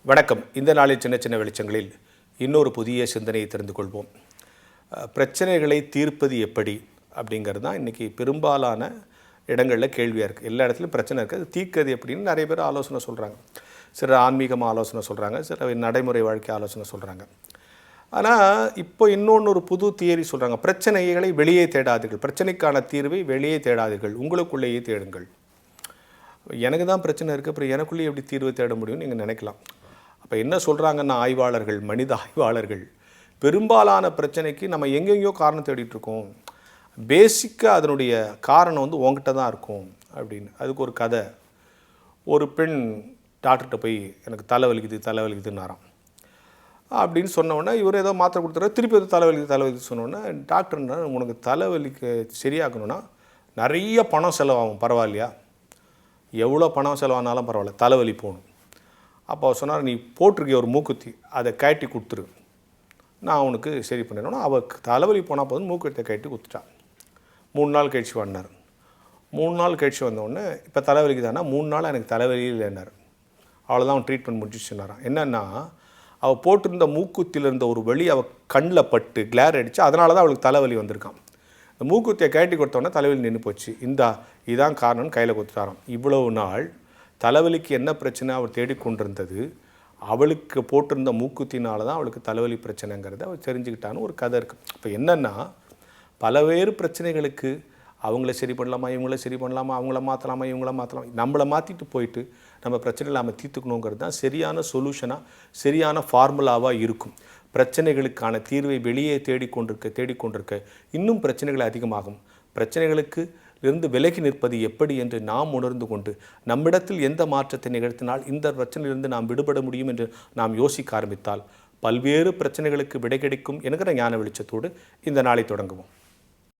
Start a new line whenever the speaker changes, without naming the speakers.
வணக்கம். இந்த நாளில் சின்ன சின்ன வெளிச்சங்களில் இன்னொரு புதிய சிந்தனையை தெரிந்து கொள்வோம். பிரச்சனைகளை தீர்ப்பது எப்படி அப்படிங்கிறது தான் இன்றைக்கி பெரும்பாலான இடங்களில் கேள்வியாக இருக்குது. எல்லா இடத்துலையும் பிரச்சனை இருக்குது, அது தீர்க்கிறது எப்படின்னு நிறைய பேர் ஆலோசனை சொல்கிறாங்க. சிலர் ஆன்மீகமாக ஆலோசனை சொல்கிறாங்க, சிலர் நடைமுறை வாழ்க்கை ஆலோசனை சொல்கிறாங்க. ஆனால் இப்போ இன்னொன்று புது தியரி சொல்கிறாங்க. பிரச்சனைகளை வெளியே தேடாதீர்கள், பிரச்சனைக்கான தீர்வை வெளியே தேடாதீர்கள், உங்களுக்குள்ளேயே தேடுங்கள். எனக்கு தான் பிரச்சனை இருக்குது, அப்புறம் எனக்குள்ளேயே எப்படி தீர்வை தேட முடியும்னு நீங்கள் நினைக்கலாம். அப்போ என்ன சொல்கிறாங்கன்னா ஆய்வாளர்கள், மனித ஆய்வாளர்கள், பெரும்பாலான பிரச்சனைக்கு நம்ம எங்கெங்கேயோ காரணம் தேடிட்டுருக்கோம். பேசிக்காக அதனுடைய காரணம் உங்ககிட்ட தான் இருக்கும் அப்படின்னு. அதுக்கு ஒரு கதை. ஒரு பெண் டாக்டர்கிட்ட போய் எனக்கு தலைவலிக்குதுன்னாராம். அப்படின்னு சொன்னோடனே இவர் ஏதோ மாத்திரை கொடுத்துறாரு, திருப்பி ஏதோ தலைவலிக்குது சொன்னோன்னே டாக்டர்னா உனக்கு தலைவலிக்கு சரியாகணும்னா நிறைய பணம் செலவாகும், பரவாயில்லையா? எவ்வளோ பணம் செலவானாலும் பரவாயில்ல, தலைவலி போகணும். அப்போ அவர் சொன்னார், நீ போட்டிருக்கிய ஒரு மூக்குத்தி, அதை கட்டி கொடுத்துரு, நான் அவனுக்கு சரி பண்ணிடணும். அவள் தலைவலி போனால் போதும், மூக்குத்தியை கட்டி கொடுத்துட்டான். 3 நாள் கழிச்சு வந்தார். 3 நாள் கழிச்சு வந்தோடனே இப்போ தலைவலிக்கு தானே, 3 நாள் எனக்கு தலைவலி இல்லைன்னார். அவ்வளோதான், அவன் ட்ரீட்மெண்ட் முடிச்சிச்சுன்னாரான். என்னென்னா அவள் போட்டிருந்த மூக்குத்தியில் இருந்த ஒரு வலி அவள் கண்ணில் பட்டு கிளேர் அடித்து, அதனால தான் அவளுக்கு தலைவலி வந்திருக்கான். இந்த மூக்குத்தியை கட்டி கொடுத்தோடனே தலைவலி நின்று போச்சு. இதான் காரணம்னு கையில் கொடுத்துட்டாராம். இவ்வளவு நாள் தலைவலிக்கு என்ன பிரச்சனை அவர் தேடிக்கொண்டிருந்தது, அவளுக்கு போட்டிருந்த மூக்குத்தினால தான் அவளுக்கு தலைவலி பிரச்சனைங்கிறத அவள் தெரிஞ்சுக்கிட்டான்னு ஒரு கதை இருக்குது. இப்போ என்னென்னா பலவேறு பிரச்சனைகளுக்கு அவங்கள சரி பண்ணலாமா, இவங்கள சரி பண்ணலாமா, அவங்கள மாற்றலாமா, இவங்கள மாற்றலாமா, நம்மளை மாற்றிட்டு போயிட்டு நம்ம பிரச்சனை இல்லாமல் தீர்த்துக்கணுங்கிறது தான் சரியான சொல்யூஷனாக, சரியான ஃபார்முலாவாக இருக்கும். பிரச்சனைகளுக்கான தீர்வை வெளியே தேடிக்கொண்டிருக்க இன்னும் பிரச்சனைகள் அதிகமாகும். பிரச்சனைகளுக்கு இருந்து விலகி நிற்பது எப்படி என்று நாம் உணர்ந்து கொண்டு நம்மிடத்தில் எந்த மாற்றத்தை நிகழ்த்தினால் இந்த பிரச்சனையிலிருந்து நாம் விடுபட முடியும் என்று நாம் யோசிக்க ஆரம்பித்தால் பல்வேறு பிரச்சனைகளுக்கு விடை கிடைக்கும் என்கிற ஞான வெளிச்சத்தோடு இந்த நாளை தொடங்குவோம்.